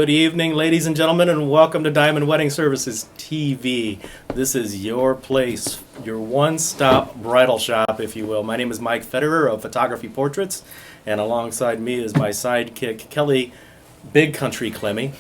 Good evening, ladies and gentlemen, and welcome to Diamond Wedding Services TV. This is your place, your one-stop bridal shop, if you will. My name is Mike Federer of Photography Portraits, and alongside me is my sidekick, Kelly Big Country Clemmy.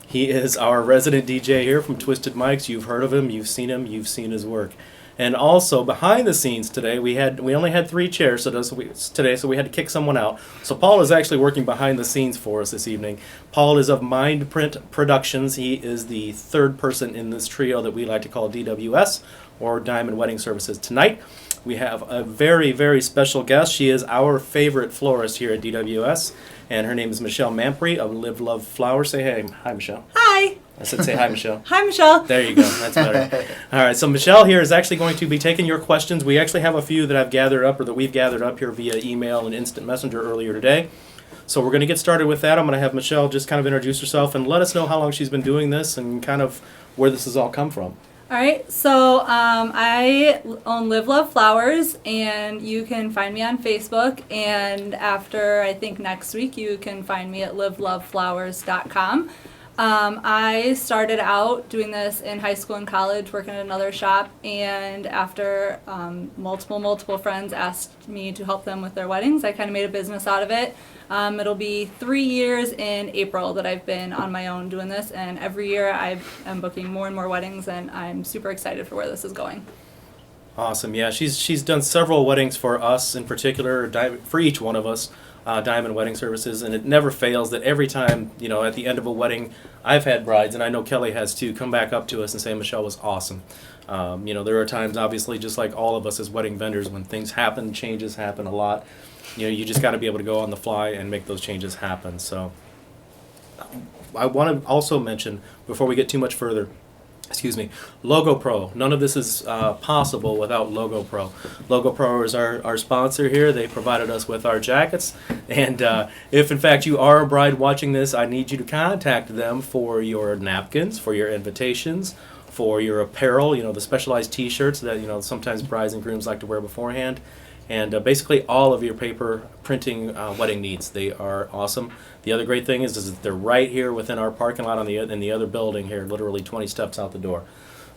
He is our resident DJ here from Twisted Mics. You've heard of him, you've seen his work. And also, behind the scenes today, we only had 3 chairs today, so we had to kick someone out. So Paul is actually working behind the scenes for us this evening. Paul is of Mindprint Productions. He is the third person in this trio that we like to call DWS, or Diamond Wedding Services. Tonight, we have a very, very special guest. She is our favorite florist here at DWS, and her name is Michelle Mampre of Live Love Flowers. Say hey. Hi, Michelle. Hi. I said say hi, Michelle. Hi, Michelle. There you go. That's better. All right. So Michelle here is actually going to be taking your questions. We actually have a few that I've gathered up or that we've gathered up here via email and instant messenger earlier today. So we're going to get started with that. I'm going to have Michelle just kind of introduce herself and let us know how long she's been doing this and kind of where this has all come from. All right. So I own Live Love Flowers, and you can find me on Facebook. And after, I think, next week, you can find me at liveloveflowers.com. I started out doing this in high school and college, working at another shop, and after multiple friends asked me to help them with their weddings, I kind of made a business out of it. It'll be 3 years in April that I've been on my own doing this, and every year I'm booking more and more weddings, and I'm super excited for where this is going. Awesome. Yeah, she's done several weddings for us in particular, for each one of us. Diamond Wedding Services, and it never fails that every time, at the end of a wedding, I've had brides, and I know Kelly has too, come back up to us and say, Michelle was awesome. There are times, obviously, just like all of us as wedding vendors, when things happen, changes happen a lot. You just got to be able to go on the fly and make those changes happen. So I want to also mention, before we get too much further, Logo Pro. None of this is possible without Logo Pro. Logo Pro is our sponsor here. They provided us with our jackets. And if, in fact, you are a bride watching this, I need you to contact them for your napkins, for your invitations, for your apparel, the specialized T-shirts that, sometimes brides and grooms like to wear beforehand. And basically all of your paper printing wedding needs. They are awesome. The other great thing is that they're right here within our parking lot in the other building here, literally 20 steps out the door.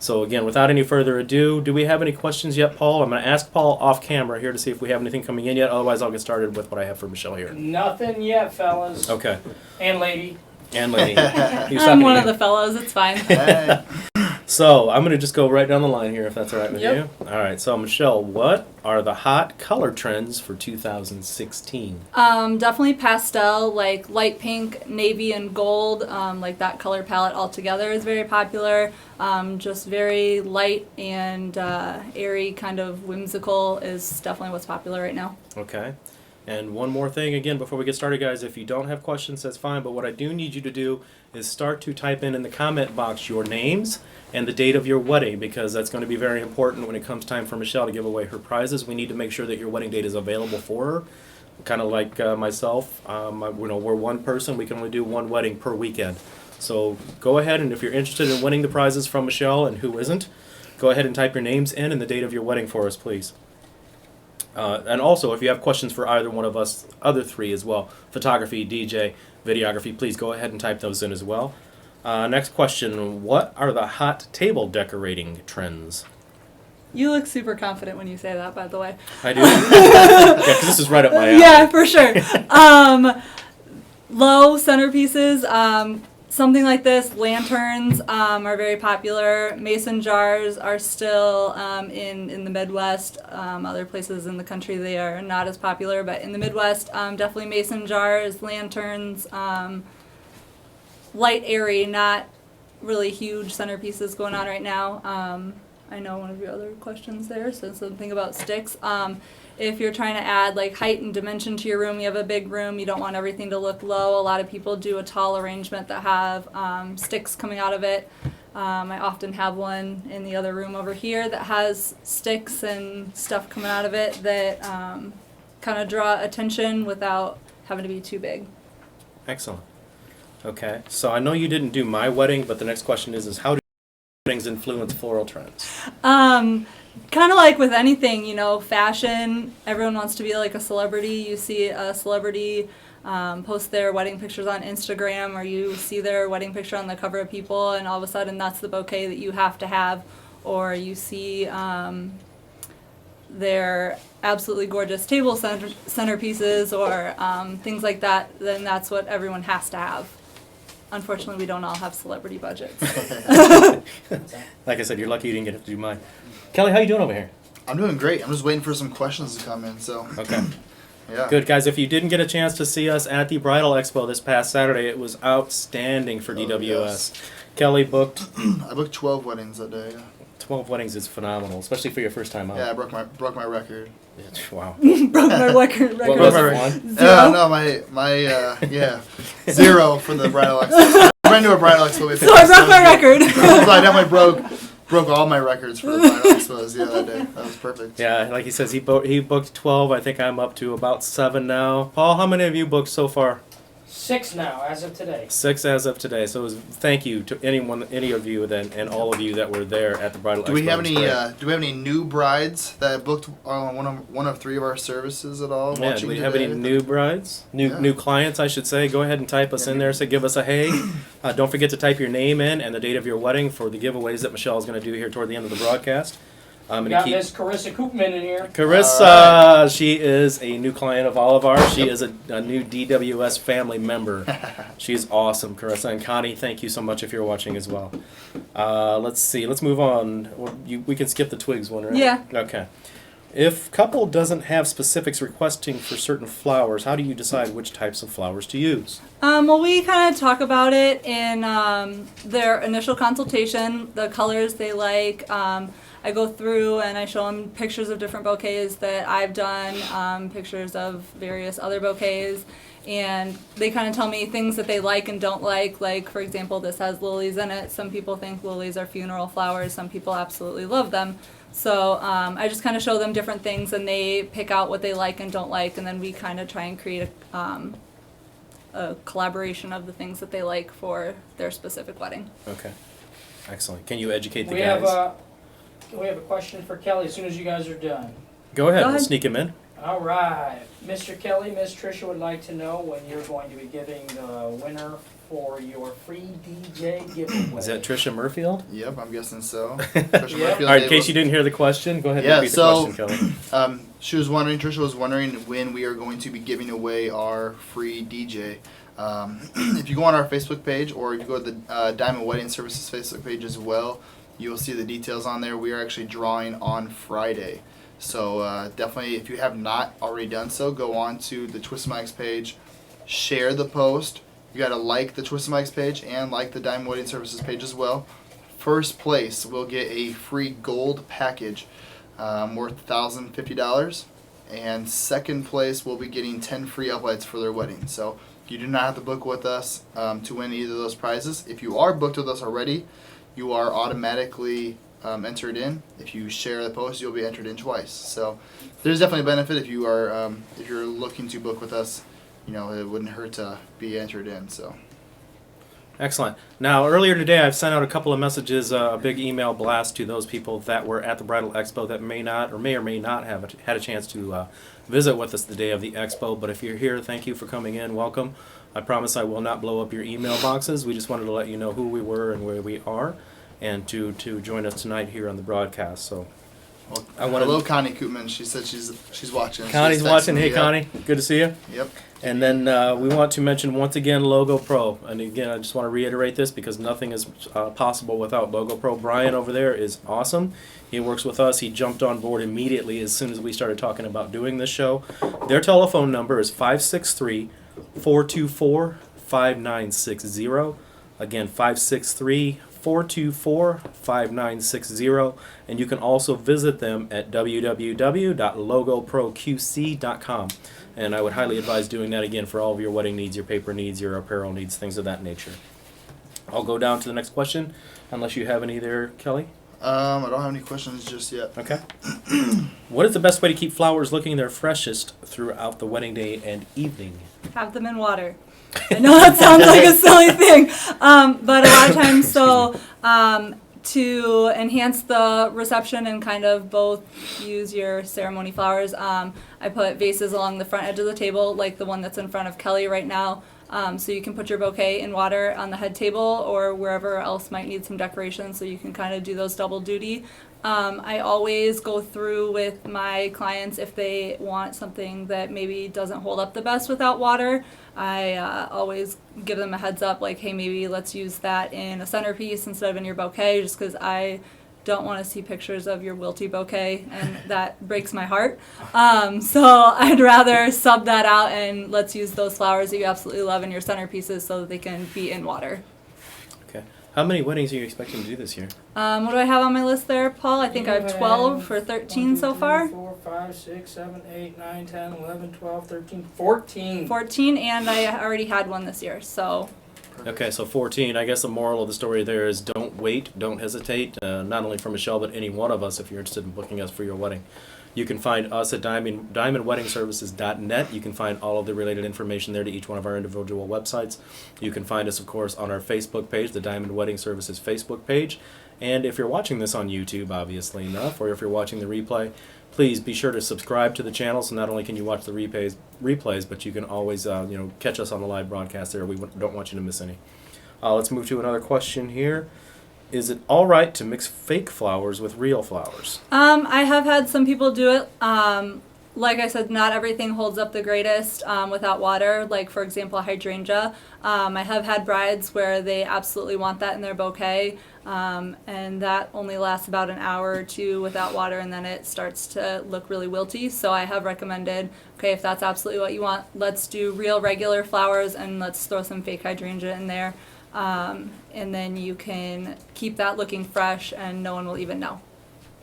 So again, without any further ado, do we have any questions yet, Paul? I'm going to ask Paul off camera here to see if we have anything coming in yet. Otherwise, I'll get started with what I have for Michelle here. Nothing yet, fellas. Okay. And lady. I'm one of the fellows. It's fine. Hey. So I'm going to just go right down the line here, if that's all right with you. All right. So Michelle, what are the hot color trends for 2016? Definitely pastel, like light pink, navy, and gold. Like that color palette altogether is very popular. Just very light and airy, kind of whimsical is definitely what's popular right now. Okay. And one more thing, again, before we get started, guys, if you don't have questions, that's fine. But what I do need you to do is start to type in the comment box your names and the date of your wedding, because that's going to be very important when it comes time for Michelle to give away her prizes. We need to make sure that your wedding date is available for her. Kind of like myself, we're one person. We can only do one wedding per weekend. So go ahead, and if you're interested in winning the prizes from Michelle, and who isn't, go ahead and type your names in and the date of your wedding for us, please. And also, if you have questions for either one of us, other 3 as well, photography, DJ, videography, please go ahead and type those in as well. Next question, what are the hot table decorating trends? You look super confident when you say that, by the way. I do? Yeah, because this is right up my alley. Yeah, for sure. Low centerpieces, something like this, lanterns are very popular. Mason jars are still in the Midwest. Other places in the country they are not as popular, but in the Midwest, definitely mason jars, lanterns, light, airy, not really huge centerpieces going on right now. I know one of your other questions there said something about sticks. If you're trying to add like height and dimension to your room, you have a big room, you don't want everything to look low. A lot of people do a tall arrangement that have sticks coming out of it. I often have one in the other room over here that has sticks and stuff coming out of it that kind of draw attention without having to be too big. Excellent. Okay, so I know you didn't do my wedding, but the next question is how do weddings influence floral trends? Kind of like with anything, fashion, everyone wants to be like a celebrity. You see a celebrity post their wedding pictures on Instagram, or you see their wedding picture on the cover of People, and all of a sudden that's the bouquet that you have to have, or you see their absolutely gorgeous table centerpieces or things like that, then that's what everyone has to have. Unfortunately, we don't all have celebrity budgets. Like I said, you're lucky you didn't get to do mine. Kelly, how you doing over here? I'm doing great. I'm just waiting for some questions to come in. So Okay. yeah. Good, guys. If you didn't get a chance to see us at the Bridal Expo this past Saturday, it was outstanding for DWS. yes. Kelly booked I booked 12 weddings that day. 12 weddings is phenomenal, especially for your first time out. Yeah, I broke my record. Wow. Broke my record. What was Broke it, my one? Zero? No, my yeah, 0 for the bridal expo. I went to a bridal expo. So I broke my record. So I definitely broke all my records for the bridal expos. Yeah, that day. That was perfect. Yeah, like he says, he booked 12. I think I'm up to about 7 now. Paul, how many have you booked so far? 6 now, as of today. 6 as of today. So thank you to any of you then, and all of you that were there at the Bridal Expo. Do we have It was any? great. Do we have any new brides that booked one of 3 of our services at all? Yeah, do we have any today? new brides? Yeah. New clients, I should say. Go ahead and type us in there. Say, give us a hey. Don't forget to type your name in and the date of your wedding for the giveaways that Michelle is going to do here toward the end of the broadcast. We got Miss Carissa Koopman in here. Carissa, she is a new client of all of ours. She is a new DWS family member. She's awesome, Carissa. And Connie, thank you so much if you're watching as well. Let's see. Let's move on. We can skip the twigs one, right? Yeah. Okay. If couple doesn't have specifics requesting for certain flowers, how do you decide which types of flowers to use? Well, we kind of talk about it in their initial consultation, the colors they like. I go through and I show them pictures of different bouquets that I've done, pictures of various other bouquets, and they kind of tell me things that they like and don't like. Like, for example, this has lilies in it. Some people think lilies are funeral flowers. Some people absolutely love them. So I just kind of show them different things, and they pick out what they like and don't like, and then we kind of try and create a collaboration of the things that they like for their specific wedding. Okay. Excellent. Can you educate the We guys? have a question for Kelly as soon as you guys are done. Go ahead. Go We'll ahead. sneak him in. All right. Mr. Kelly, Miss Tricia would like to know when you're going to be giving the winner for your free DJ giveaway. Is that Trisha Murfield? Yep, I'm guessing so. Yeah. All right, in case you didn't hear the question, go ahead and Yeah, repeat so- the question, Kelly. Trisha was wondering when we are going to be giving away our free DJ. If you go on our Facebook page, or if you go to the Diamond Wedding Services Facebook page as well, you will see the details on there. We are actually drawing on Friday. So definitely, if you have not already done so, go on to the Twisted Mike's page, share the post. You got to like the Twisted Mike's page and like the Diamond Wedding Services page as well. First place will get a free gold package worth $1,050. And second place will be getting 10 free uplights for their wedding. So you do not have to book with us to win either of those prizes. If you are booked with us already, you are automatically entered in. If you share the post, you'll be entered in twice. So there's definitely a benefit if you are if you're looking to book with us. You know, it wouldn't hurt to be entered in. So Excellent. Now, earlier today, I've sent out a couple of messages, a big email blast to those people that were at the Bridal Expo that may or may not have had a chance to visit with us the day of the Expo. But if you're here, thank you for coming in. Welcome. I promise I will not blow up your email boxes. We just wanted to let you know who we were and where we are, and to join us tonight here on the broadcast. So, well, I wanted- hello, Connie Koopman. She said she's watching. Connie's She's texting watching. me, Hey, yep. Connie. Good to see you. Yep. And then we want to mention once again Logo Pro. And again, I just want to reiterate this because nothing is possible without Logo Pro. Brian over there is awesome. He works with us. He jumped on board immediately as soon as we started talking about doing this show. Their telephone number is 563-424-5960. Again, 563-424-5960. And you can also visit them at www.logoproqc.com. And I would highly advise doing that again for all of your wedding needs, your paper needs, your apparel needs, things of that nature. I'll go down to the next question, unless you have any there, Kelly. I don't have any questions just yet. Okay. What is the best way to keep flowers looking their freshest throughout the wedding day and evening? Have them in water. I know that sounds like a silly thing, but a lot of times, to enhance the reception and kind of both use your ceremony flowers, I put vases along the front edge of the table, like the one that's in front of Kelly right now. So you can put your bouquet in water on the head table or wherever else might need some decoration, so you can kind of do those double duty. I always go through with my clients if they want something that maybe doesn't hold up the best without water. I always give them a heads up, like, hey, maybe let's use that in a centerpiece instead of in your bouquet, just because I don't want to see pictures of your wilty bouquet, and that breaks my heart. So I'd rather sub that out and let's use those flowers that you absolutely love in your centerpieces so that they can be in water. Okay. How many weddings are you expecting to do this year? What do I have on my list there, Paul? I think I have 12 or 13 so far. 4, 5, 6, 7, 8, 9, 10, 11, 12, 13, 14. 14, and I already had one this year, so. Okay, so 14. I guess the moral of the story there is don't wait, don't hesitate, not only for Michelle, but any one of us if you're interested in booking us for your wedding. You can find us at diamondweddingservices.net. You can find all of the related information there to each one of our individual websites. You can find us, of course, on our Facebook page, the Diamond Wedding Services Facebook page. And if you're watching this on YouTube, obviously enough, or if you're watching the replay, please be sure to subscribe to the channel, so not only can you watch the replays, but you can always catch us on the live broadcast there. We don't want you to miss any. Let's move to another question here. Is it all right to mix fake flowers with real flowers? I have had some people do it. Like I said, not everything holds up the greatest without water. Like, for example, hydrangea. I have had brides where they absolutely want that in their bouquet, and that only lasts about an hour or two without water, and then it starts to look really wilty. So I have recommended, okay, if that's absolutely what you want, let's do real regular flowers and let's throw some fake hydrangea in there. And then you can keep that looking fresh and no one will even know.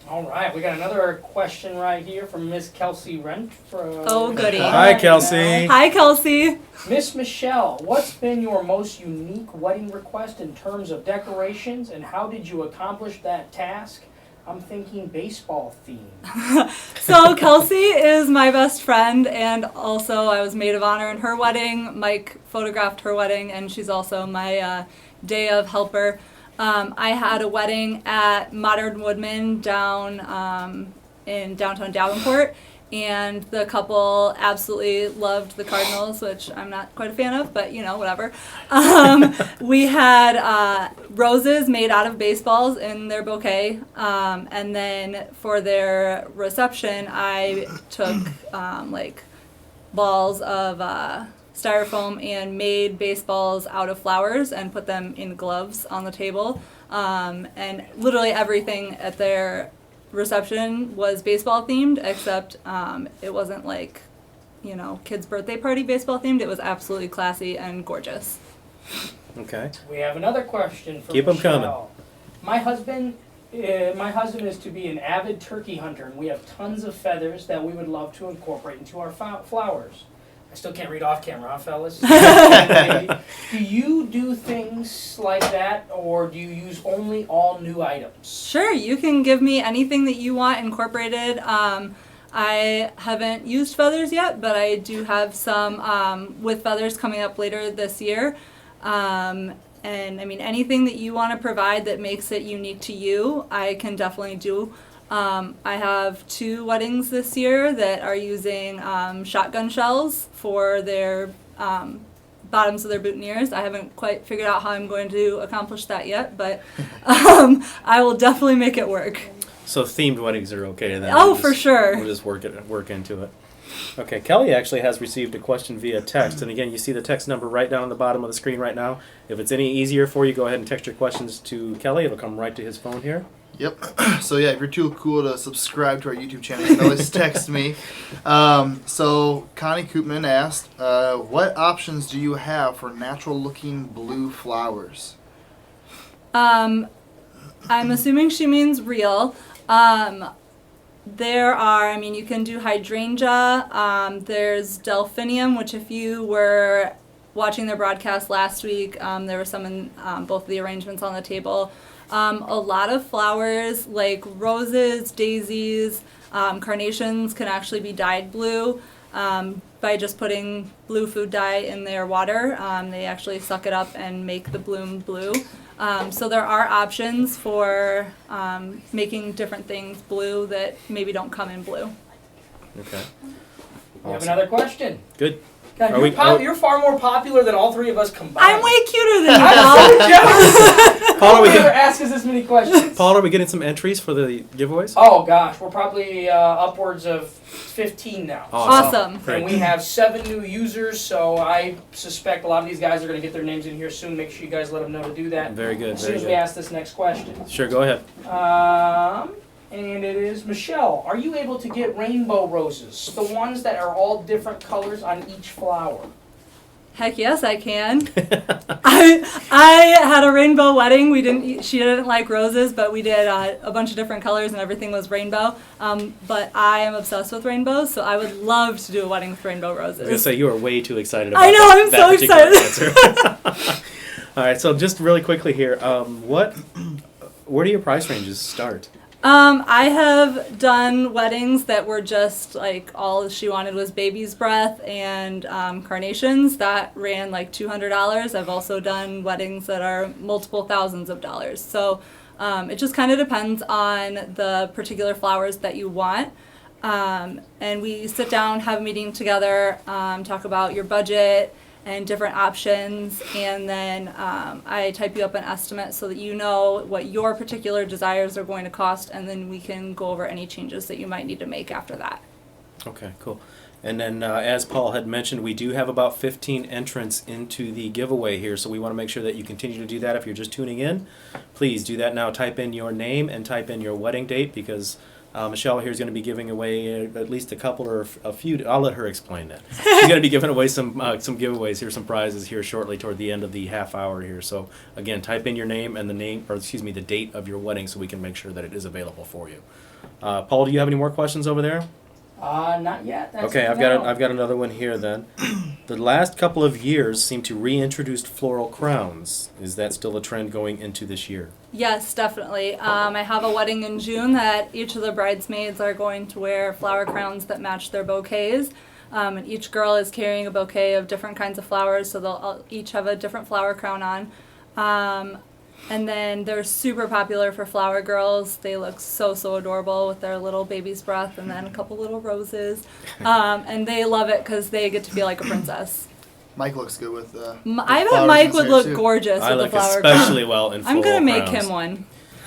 All right, we got another question right here from Miss Kelsey Rent. Oh, goody. Hi, Kelsey. Hi, Kelsey. Miss Michelle, what's been your most unique wedding request in terms of decorations, and how did you accomplish that task? I'm thinking baseball theme. So Kelsey is my best friend, and also I was maid of honor in her wedding. Mike photographed her wedding, and she's also my day of helper. I had a wedding at Modern Woodman down in downtown Davenport, and the couple absolutely loved the Cardinals, which I'm not quite a fan of, but whatever. We had roses made out of baseballs in their bouquet, and then for their reception, I took balls of styrofoam and made baseballs out of flowers and put them in gloves on the table. And literally everything at their reception was baseball themed, except it wasn't like, kids' birthday party baseball themed. It was absolutely classy and gorgeous. Okay. We have another question from Keep 'em Michelle. coming. My husband is to be an avid turkey hunter, and we have tons of feathers that we would love to incorporate into our flowers. I still can't read off camera, huh, fellas? Do you do things like that, or do you use only all new items? Sure, you can give me anything that you want incorporated. I haven't used feathers yet, but I do have some with feathers coming up later this year. And I mean, anything that you want to provide that makes it unique to you, I can definitely do. I have 2 weddings this year that are using shotgun shells for their bottoms of their boutonnieres. I haven't quite figured out how I'm going to accomplish that yet, but I will definitely make it work. So themed weddings are okay then? Oh, for sure. We'll just work into it. Okay, Kelly actually has received a question via text, and again, you see the text number right down on the bottom of the screen right now. If it's any easier for you, go ahead and text your questions to Kelly. It'll come right to his phone here. Yep. So yeah, if you're too cool to subscribe to our YouTube channel, you can always text me. So Connie Koopman asked, what options do you have for natural-looking blue flowers? I'm assuming she means real. There are, you can do hydrangea. There's delphinium, which if you were watching their broadcast last week, there were some in both of the arrangements on the table. A lot of flowers like roses, daisies, carnations can actually be dyed blue by just putting blue food dye in their water. They actually suck it up and make the bloom blue. So there are options for making different things blue that maybe don't come in blue. Okay. We have Awesome. another question. Good. God, Are you're far more popular than all three of us combined. I'm way cuter than you, I'm Paul. so jealous. Paul, are we Never getting, ask us this many questions. Paul, are we getting some entries for the giveaways? Oh gosh, we're probably upwards of 15 now. Awesome. Great. And we have 7 new users, so I suspect a lot of these guys are going to get their names in here soon. Make sure you guys let them know to do that Very good. as soon Very as we good. ask this next question. Sure, go ahead. And it is, Michelle, are you able to get rainbow roses? The ones that are all different colors on each flower. Heck yes, I can. I had a rainbow wedding. She didn't like roses, but we did a bunch of different colors and everything was rainbow. But I am obsessed with rainbows, so I would love to do a wedding with rainbow roses. I was gonna say you are way too excited about I know, that, I'm that so particular answer. All right, so just really quickly here, where do your price ranges start? I have done weddings that were just like all she wanted was baby's breath and carnations. That ran like $200. I've also done weddings that are multiple thousands of dollars. So it just kind of depends on the particular flowers that you want. And we sit down, have a meeting together, talk about your budget and different options, and then I type you up an estimate so that you know what your particular desires are going to cost, and then we can go over any changes that you might need to make after that. Okay, cool. And then, as Paul had mentioned, we do have about 15 entrants into the giveaway here, so we want to make sure that you continue to do that. If you're just tuning in, please do that now. Type in your name and type in your wedding date, because Michelle here is going to be giving away at least a couple or a few. I'll let her explain that. She's going to be giving away some giveaways here, some prizes here shortly toward the end of the half hour here. So again, type in your name and the date of your wedding, so we can make sure that it is available for you. Paul, do you have any more questions over there? Not yet. That's Okay, it for I've now. got another one here then. The last couple of years seem to reintroduce floral crowns. Is that still a trend going into this year? Yes, definitely. I have a wedding in June that each of the bridesmaids are going to wear flower crowns that match their bouquets. And each girl is carrying a bouquet of different kinds of flowers, so they'll each have a different flower crown on. And then they're super popular for flower girls. They look so adorable with their little baby's breath and then a couple little roses. And they love it because they get to feel like a princess. Mike looks good with I bet Mike would look gorgeous I with the look flower crown. especially well in floral I'm going to make crowns. him one.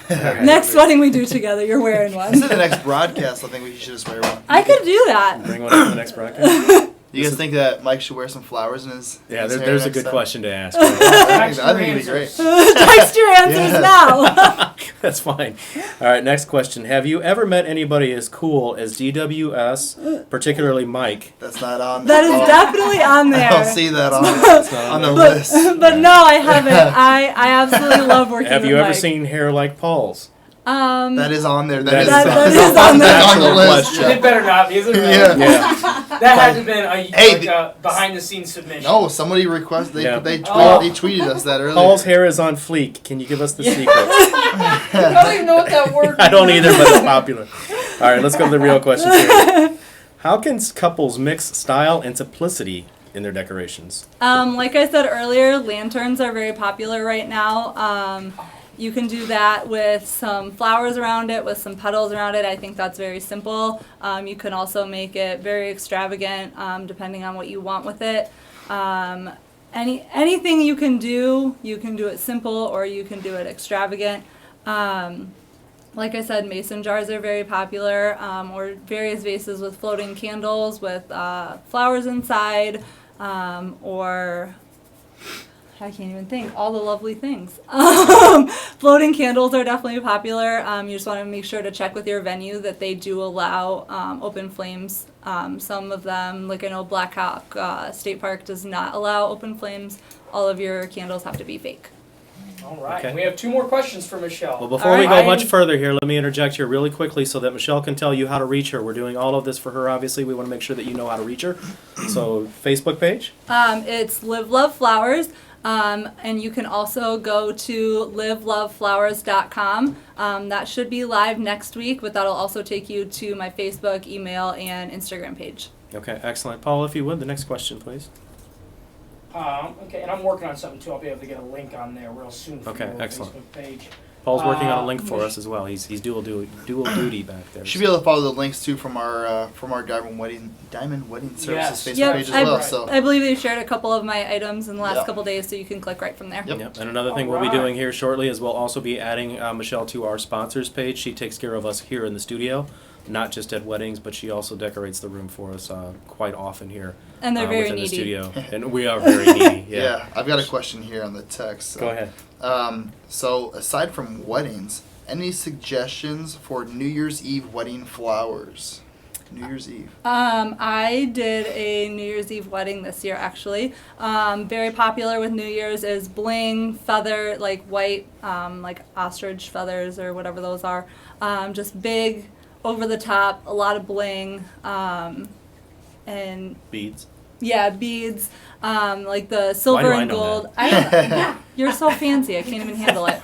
Okay. Next wedding we do together, you're wearing This one. is the next broadcast. I think we should just wear one. I could do that. Bring one up for the next broadcast. You guys think that Mike should wear some flowers in his? Yeah, his hair there's a next good time? question to ask. I think it'd be great. Text your answers Yeah. now. That's fine. All right, next question. Have you ever met anybody as cool as DWS, particularly Mike? That's not on. That is definitely on I don't there. see that on, It's not on there. the list. But no, I haven't. I absolutely love working Have with you ever Mike. seen hair like Paul's? That is on there. That is is on there. on the list. Question. It better not be, is it? Yeah. Yeah. That had to have been a Hey, behind-the-scenes submission. No, somebody requested. They Yeah. they, tweet, Oh. they tweeted us that earlier. Paul's hair is on fleek. Can you give us the secret? I don't even know what that word I don't either, but it's popular. All right, let's go to the real questions here. How can couples mix style and simplicity in their decorations? Like I said earlier, lanterns are very popular right now. You can do that with some flowers around it, with some petals around it. I think that's very simple. You can also make it very extravagant, depending on what you want with it. Anything you can do it simple or you can do it extravagant. Like I said, mason jars are very popular, or various vases with floating candles with flowers inside, or I can't even think. All the lovely things. Floating candles are definitely popular. You just want to make sure to check with your venue that they do allow open flames. Some of them, like I know Black Hawk State Park does not allow open flames. All of your candles have to be fake. All right. Okay. We have 2 more questions for Michelle. Well, before All we right. go much further here, let me interject here really quickly so that Michelle can tell you how to reach her. We're doing all of this for her, obviously. We want to make sure that you know how to reach her. So, Facebook page? It's Live Love Flowers. And you can also go to liveloveflowers.com. That should be live next week, but that'll also take you to my Facebook, email, and Instagram page. Okay, excellent. Paul, if you would, the next question, please. Okay, and I'm working on something too. I'll be able to get a link on there real soon for Okay, your excellent. Facebook page. Paul's working on a link for us as well. He's dual duty back there. Should be able to follow the links too from our Diamond Wedding Services Yes. Facebook Yep, page as I- well. Right. So I believe they've shared a couple of my items in the last Yep. couple days, so you can click right from there. Yep. Yep. And another thing we'll be Alright. doing here shortly is we'll also be adding Michelle to our sponsors page. She takes care of us here in the studio, not just at weddings, but she also decorates the room for us quite often here. And they're very within the needy. studio. And we are very needy. yeah. Yeah. I've got a question here on the text. So, Go ahead. So aside from weddings, any suggestions for New Year's Eve wedding flowers? New Year's Eve. I did a New Year's Eve wedding this year, actually. Very popular with New Year's is bling, feather, like white, like ostrich feathers or whatever those are. Just big, over the top, a lot of bling, and Beads. yeah, beads, like the silver do I and know gold. that? You're so fancy, I can't even handle it.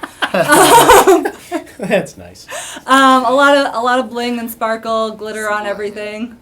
That's nice. A lot of bling and sparkle, glitter on everything.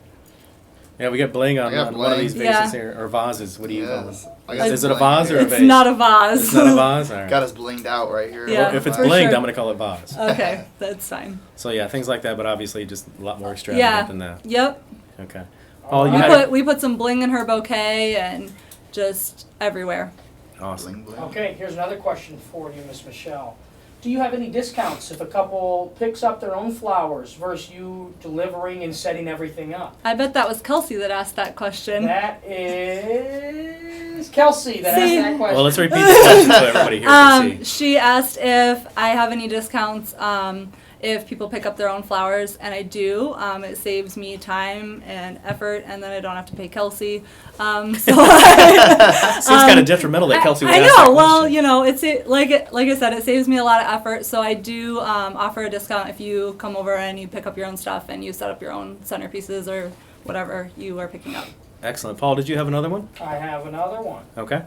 Yeah, we got bling on, I got on one of bling. these vases Yeah. here, or vases. What do you call them? Yes. I got Is it a bling vase or a here. vase? It's not a vase. It's not a vase? All right. Got us blinged out right here. Yeah. Well, if it's for blinged, sure. I'm going to call it vase. Okay, that's fine. So yeah, things like that, but obviously just a lot more extravagant Yeah. than that. Yep. Okay. Paul, you We had put we put some bling in her bouquet and just everywhere. awesome. Bling, bling. Okay, here's another question for you, Miss Michelle. Do you have any discounts if a couple picks up their own flowers versus you delivering and setting everything up? I bet that was Kelsey that asked that question. That is Kelsey that See? asked that question. Well, let's repeat the question so everybody here can see. She asked if I have any discounts if people pick up their own flowers, and I do. It saves me time and effort, and then I don't have to pay Kelsey. Seems kind of detrimental that Kelsey would I ask know. that Well, question. you know, like I said, it saves me a lot of effort. So I do offer a discount if you come over and you pick up your own stuff and you set up your own centerpieces or whatever you are picking up. Excellent. Paul, did you have another one? I have another one. Okay.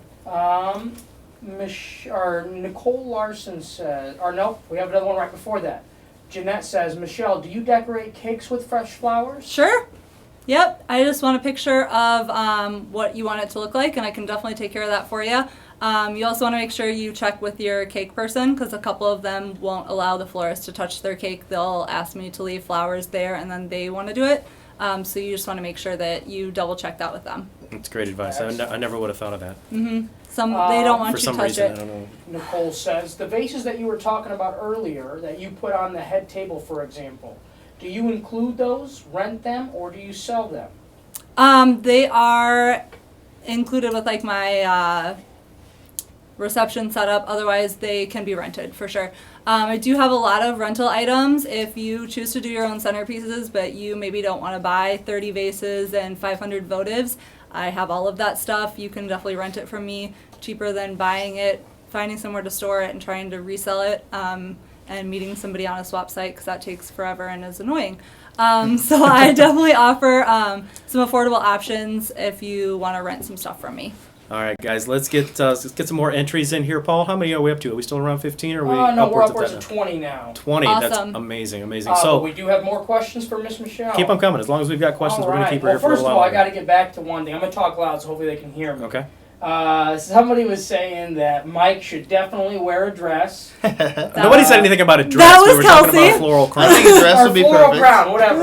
Nicole Larson says, or no, we have another one right before that. Jeanette says, Michelle, do you decorate cakes with fresh flowers? Sure. Yep. I just want a picture of what you want it to look like, and I can definitely take care of that for you. You also want to make sure you check with your cake person, because a couple of them won't allow the florist to touch their cake. They'll ask me to leave flowers there, and then they want to do it. So you just want to make sure that you double check that with them. That's great advice. I never would have thought of that. They don't want For you some to touch reason, I it. don't know. Nicole says, the vases that you were talking about earlier that you put on the head table, for example, do you include those, rent them, or do you sell them? They are included with like my reception setup. Otherwise, they can be rented for sure. I do have a lot of rental items if you choose to do your own centerpieces, but you maybe don't want to buy 30 vases and 500 votives. I have all of that stuff. You can definitely rent it from me, cheaper than buying it, finding somewhere to store it, and trying to resell it, and meeting somebody on a swap site, because that takes forever and is annoying. So I definitely offer some affordable options if you want to rent some stuff from me. All right, guys, let's get some more entries in here. Paul, how many are we up to? Are we still around 15 or are we No, we're upwards upwards of of that 20 now. 20. That's Awesome. amazing. But So we do have more questions for Miss Michelle. keep them coming. As long as we've got questions, All we're going to right. keep her here for a First little of all, while. I got to get back to one thing. I'm going to talk loud so hopefully they can hear me. Okay. Somebody was saying that Mike should definitely wear a dress. Nobody said anything about a dress. That we was were talking Kelsey. about floral I crowns. think a dress or would be floral perfect. crown, whatever.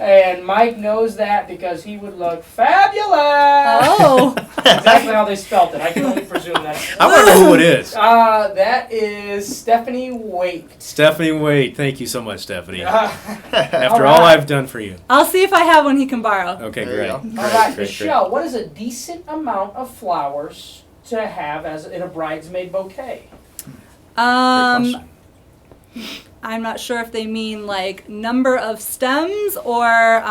And Mike knows that because he would look fabulous. Oh, Exactly how they spelt it. I can only presume that. I want to know who it is. That is Stephanie Waite. Stephanie Wade. Thank you so much, Stephanie. After all all right. I've done for you. I'll see if I have one he can borrow. Okay, There you great. go. Great, All right, great, Michelle, what is a decent amount of flowers to have as in a bridesmaid bouquet? Great Um, question. I'm not sure if they mean like number of stems or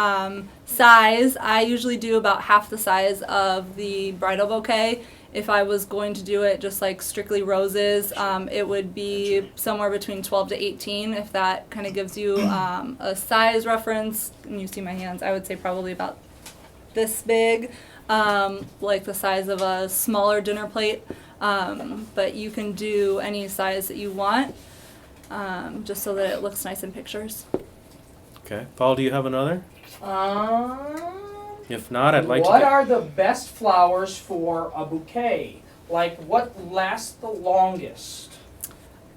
size. I usually do about half the size of the bridal bouquet. If I was going to do it just like strictly roses, it would be somewhere between 12 to 18. If that kind of gives you a size reference, and you see my hands, I would say probably about this big, like the size of a smaller dinner plate. But you can do any size that you want, just so that it looks nice in pictures. Okay. Paul, do you have another? If not, I'd like What to. are the best flowers for a bouquet? Like, what lasts the longest?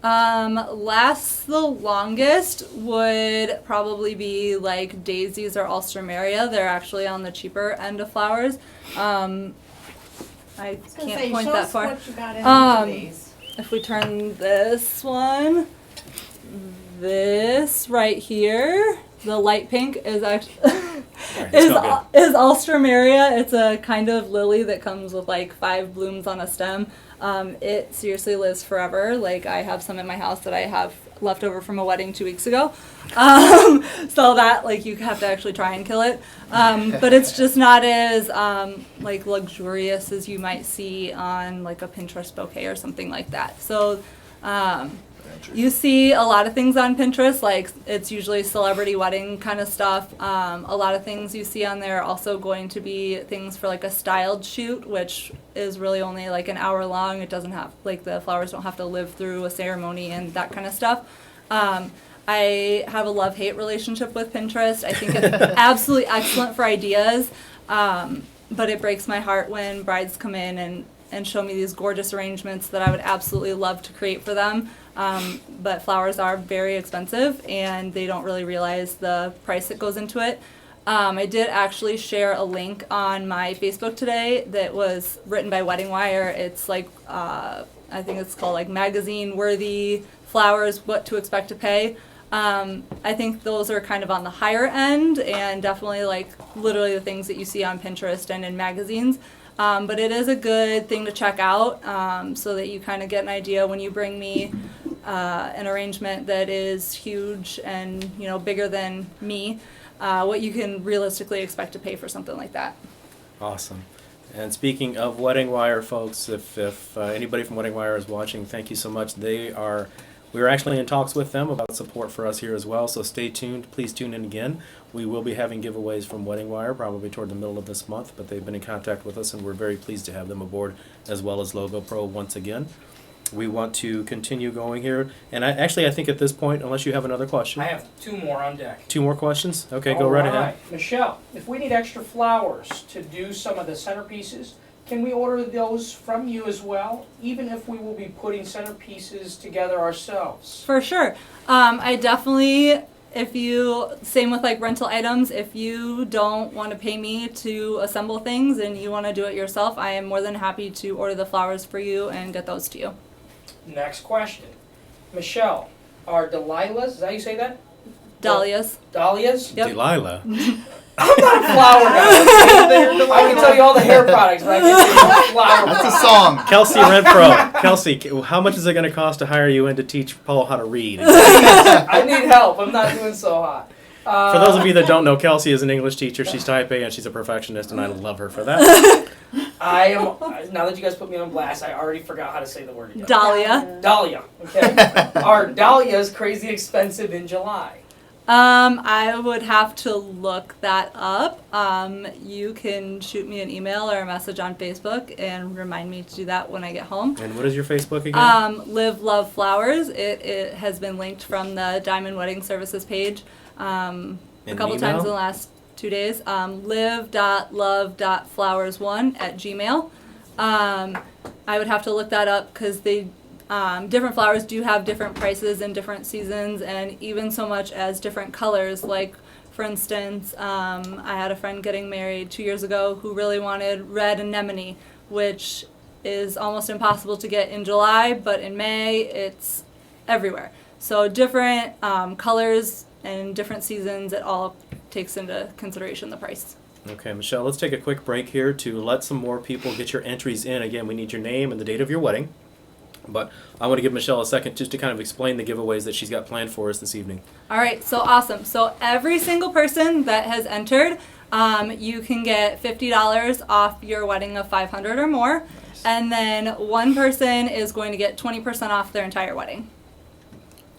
Lasts the longest would probably be like daisies or alstroemeria. They're actually on the cheaper end of flowers. I can't point that far. What you got in these. If we turn this one, this right here, the light pink is actually is alstroemeria. It's a kind of lily that comes with like 5 blooms on a stem. It seriously lives forever. Like, I have some in my house that I have left over from a wedding 2 weeks ago. So that, like, you have to actually try and kill it. But it's just not as, like, luxurious as you might see on, like, a Pinterest bouquet or something like that. So, you see a lot of things on Pinterest, like it's usually celebrity wedding kind of stuff. A lot of things you see on there are also going to be things for like a styled shoot, which is really only like an hour long. It doesn't have, like, the flowers don't have to live through a ceremony and that kind of stuff. I have a love-hate relationship with Pinterest. I think it's absolutely excellent for ideas, but it breaks my heart when brides come in and show me these gorgeous arrangements that I would absolutely love to create for them. But flowers are very expensive, and they don't really realize the price that goes into it. I did actually share a link on my Facebook today that was written by Wedding Wire. It's like, I think it's called like magazine-worthy flowers, what to expect to pay. I think those are kind of on the higher end, and definitely like literally the things that you see on Pinterest and in magazines. But it is a good thing to check out, so that you kind of get an idea when you bring me an arrangement that is huge and, you know, bigger than me, what you can realistically expect to pay for something like that. Awesome. And speaking of Wedding Wire, folks, if anybody from Wedding Wire is watching, thank you so much. We're actually in talks with them about support for us here as well, so stay tuned. Please tune in again. We will be having giveaways from Wedding Wire probably toward the middle of this month, but they've been in contact with us, and we're very pleased to have them aboard, as well as Logo Pro once again. We want to continue going here, and I think at this point, unless you have another question. I have 2 more on deck. 2 more questions? Okay, go right ahead. Michelle, if we need extra flowers to do some of the centerpieces, can we order those from you as well, even if we will be putting centerpieces together ourselves? For sure. I definitely, same with like rental items, if you don't want to pay me to assemble things and you want to do it yourself, I am more than happy to order the flowers for you and get those to you. Next question. Michelle, are Delilahs, is that how you say that? Dahlias. Dahlias? Yep. Delilah. I'm not a flower guy. I can tell you all the hair products, but I can't tell you flower That's a products. song. Kelsey Renfro. Kelsey, how much is it going to cost to hire you in to teach Paul how to read? I need help. I'm not doing so hot. For those of you that don't know, Kelsey is an English teacher. She's type A, and she's a perfectionist, and I love her for that. I am, now that you guys put me on blast, I already forgot how to say the word again. Dahlia. Dahlia, okay. Are dahlias crazy expensive in July? I would have to look that up. You can shoot me an email or a message on Facebook and remind me to do that when I get home. And what is your Facebook again? Live Love Flowers. It has been linked from the Diamond Wedding Services page a couple times in the last 2 days. live.love.flowers1@gmail. I would have to look that up because they different flowers do have different prices in different seasons, and even so much as different colors. Like, for instance, I had a friend getting married 2 years ago who really wanted red anemone, which is almost impossible to get in July, but in May it's everywhere. So different colors and different seasons, it all takes into consideration the price. Okay, Michelle, let's take a quick break here to let some more people get your entries in. Again, we need your name and the date of your wedding. But I want to give Michelle a second just to kind of explain the giveaways that she's got planned for us this evening. All right, so awesome. So every single person that has entered, you can get $50 off your wedding of $500 or more. Nice. And then one person is going to get 20% off their entire wedding.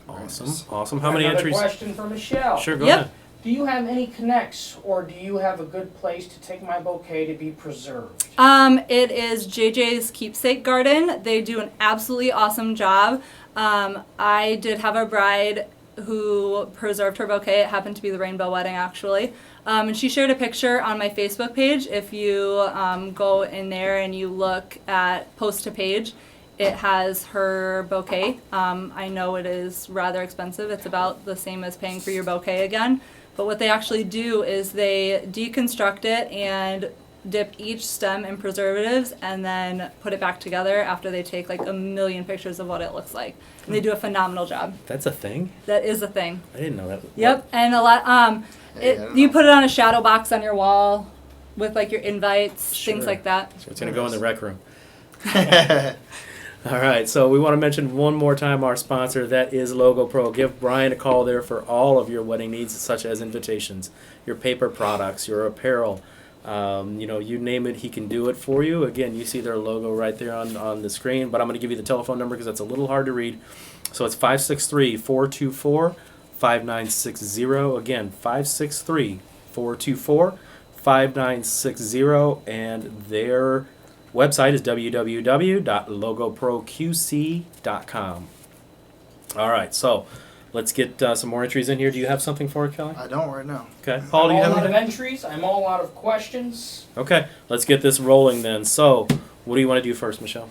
Awesome, awesome. How many Another entries? question for Michelle. Sure, go Yep. ahead. Do you have any connects, or do you have a good place to take my bouquet to be preserved? It is JJ's Keepsake Garden. They do an absolutely awesome job. I did have a bride who preserved her bouquet. It happened to be the rainbow wedding, actually. And she shared a picture on my Facebook page. If you go in there and you look at post to page, it has her bouquet. I know it is rather expensive. It's about the same as paying for your bouquet again. But what they actually do is they deconstruct it and dip each stem in preservatives and then put it back together after they take like a million pictures of what it looks like. And they do a phenomenal job. That's a thing? That is a thing. I didn't know that. Yep, and a lot. Hey, I don't You know. put it on a shadow box on your wall with like your invites, Sure. things like that. So it's going to go in the rec room. All right, so we want to mention one more time our sponsor, that is Logo Pro. Give Brian a call there for all of your wedding needs, such as invitations, your paper products, your apparel. You name it, he can do it for you. Again, you see their logo right there on the screen, but I'm going to give you the telephone number because that's a little hard to read. So it's 563-424-5960. Again, 563-424-5960, and their website is www.logoproqc.com. All right, so let's get some more entries in here. Do you have something for it, Kelly? I don't right now. Okay. Paul, do you I'm have all out of anything? entries. I'm all out of questions. Okay, let's get this rolling then. So, what do you want to do first, Michelle?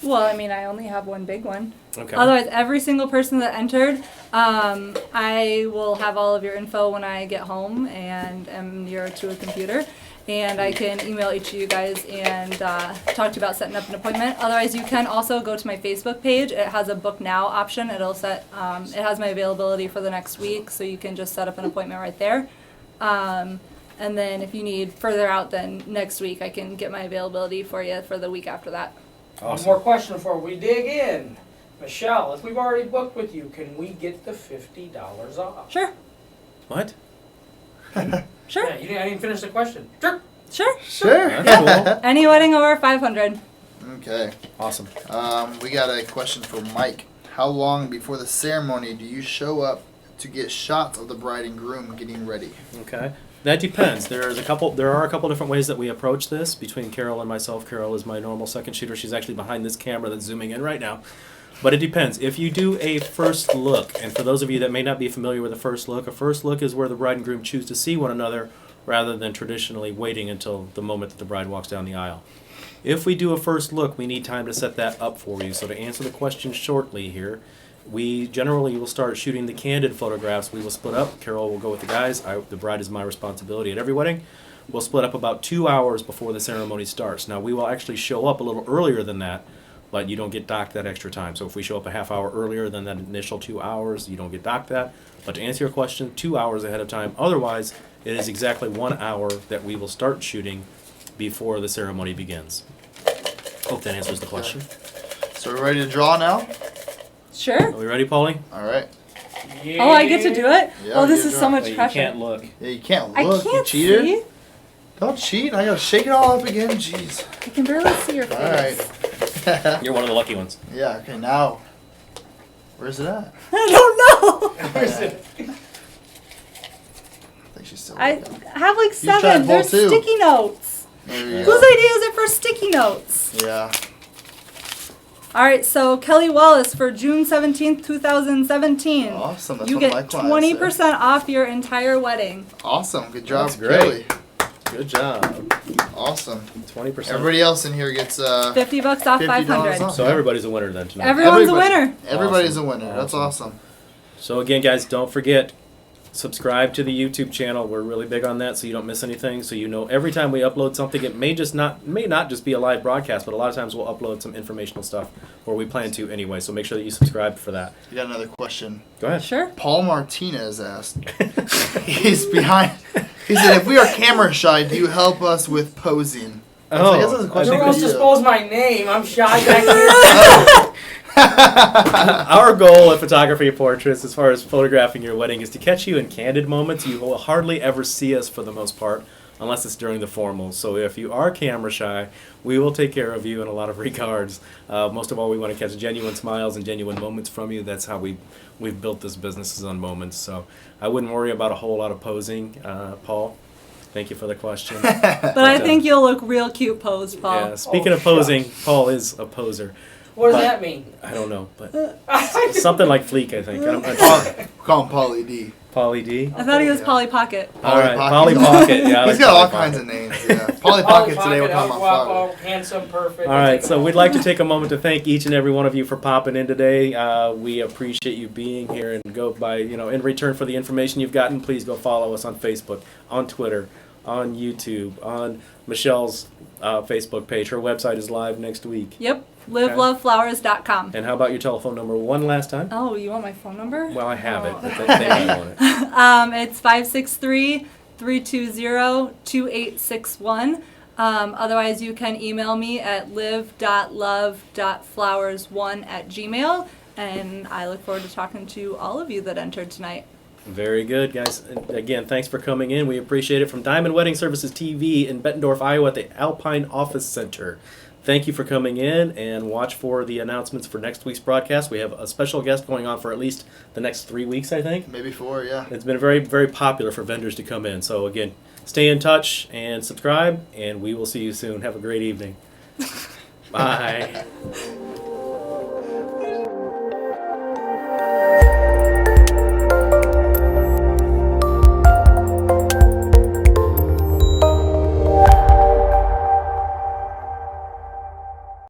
Well, I mean, I only have one big one. Okay. Otherwise, every single person that entered, I will have all of your info when I get home and am near to a computer. And I can email each of you guys and talk to you about setting up an appointment. Otherwise, you can also go to my Facebook page. It has a book now option. It has my availability for the next week, so you can just set up an appointment right there. And then if you need further out than next week, I can get my availability for you for the week after that. One Awesome. more question before we dig in. Michelle, if we've already booked with you, can we get the $50 off? Sure, What? sure, Yeah, I didn't finish the question. Sure. sure. Sure. That's cool. Any wedding over 500. Okay. Awesome. We got a question for Mike. How long before the ceremony do you show up to get shots of the bride and groom getting ready? Okay. That depends. There are a couple different ways that we approach this between Carol and myself. Carol is my normal second shooter. She's actually behind this camera that's zooming in right now. But it depends. If you do a first look, and for those of you that may not be familiar with a first look is where the bride and groom choose to see one another rather than traditionally waiting until the moment that the bride walks down the aisle. If we do a first look, we need time to set that up for you. So to answer the question shortly here, we generally will start shooting the candid photographs. We will split up. Carol will go with the guys. The bride is my responsibility at every wedding. We'll split up about 2 hours before the ceremony starts. Now, we will actually show up a little earlier than that, but you don't get docked that extra time. So if we show up a half hour earlier than that initial 2 hours, you don't get docked that. But to answer your question, 2 hours ahead of time. Otherwise, it is exactly 1 hour that we will start shooting before the ceremony begins. Hope that answers the question. So we're ready to draw now? Sure. Are we ready, Paulie? All right. Yeah. Oh, I get to do it? Yeah, Oh, this you is draw. so much Wait, you pressure. can't look. Yeah, you can't I look. You can't cheater. see. Don't cheat. I gotta shake it all up again. Jeez. I can barely see your face. All right. You're one of the lucky ones. Yeah. Okay. Now, where's it at? I don't know. Where's it? I think she's still. I looking. have like You tried 7. both There's too. sticky notes. There you Whose go. idea is it for sticky notes? Yeah. All right, so Kelly Wallace for June 17th, 2017. Awesome. That's You what my get client 20% off your entire wedding. said. Awesome. Good job, That's great. Kelly. Good job. Awesome. 20%. Everybody else in here gets $50 off $50 500. off. So everybody's a winner then tonight. Everyone's a Everybody. winner. Everybody's Awesome. a winner. That's awesome. So again, guys, don't forget, subscribe to the YouTube channel. We're really big on that, so you don't miss anything. So you know every time we upload something, it may not just be a live broadcast, but a lot of times we'll upload some informational stuff, or we plan to anyway. So make sure that you subscribe for that. You got another question. Go ahead. Sure. Paul Martinez asked. He's behind. He said, "If we are camera shy, do you help us with posing?" Oh, I guess that's a I question Don't think for else you. dispose my name. I'm shy back here. Our goal at Photography Portraits, as far as photographing your wedding, is to catch you in candid moments. You will hardly ever see us for the most part, unless it's during the formals. So if you are camera shy, we will take care of you in a lot of regards. Most of all, we want to catch genuine smiles and genuine moments from you. That's how we've built this business, is on moments. So I wouldn't worry about a whole lot of posing, Paul. Thank you for the question. But I think you'll look real cute posed, Paul. Yeah, speaking of posing, Paul is a poser. What does that mean? I don't know, but something like Fleek, I think. Call him Pauly D. Pauly D. I thought he was Yeah. Polly Pocket. All right, Polly Polly Pocket. Yeah, I like He's got Polly all Pocket. kinds of names. Yeah, Polly Pocket today. We're talking about flowers. Handsome, perfect. All right, so we'd like to take a moment to thank each and every one of you for popping in today. We appreciate you being here, and go by, in return for the information you've gotten, please go follow us on Facebook, on Twitter, on YouTube, on Michelle's Facebook page. Her website is live next week. Yep, liveloveflowers.com. And how about your telephone number one last time? Oh, you want my phone number? Well, I have it, Oh. but they might want it. It's 563-320-2861. Otherwise, you can email me at live.love.flowers1@gmail. And I look forward to talking to all of you that entered tonight. Very good, guys. And again, thanks for coming in. We appreciate it. From Diamond Wedding Services TV in Bettendorf, Iowa at the Alpine Office Center. Thank you for coming in, and watch for the announcements for next week's broadcast. We have a special guest going on for at least the next 3 weeks, I think. Maybe 4, yeah. It's been very, very popular for vendors to come in. So again, stay in touch and subscribe, and we will see you soon. Have a great evening. Bye.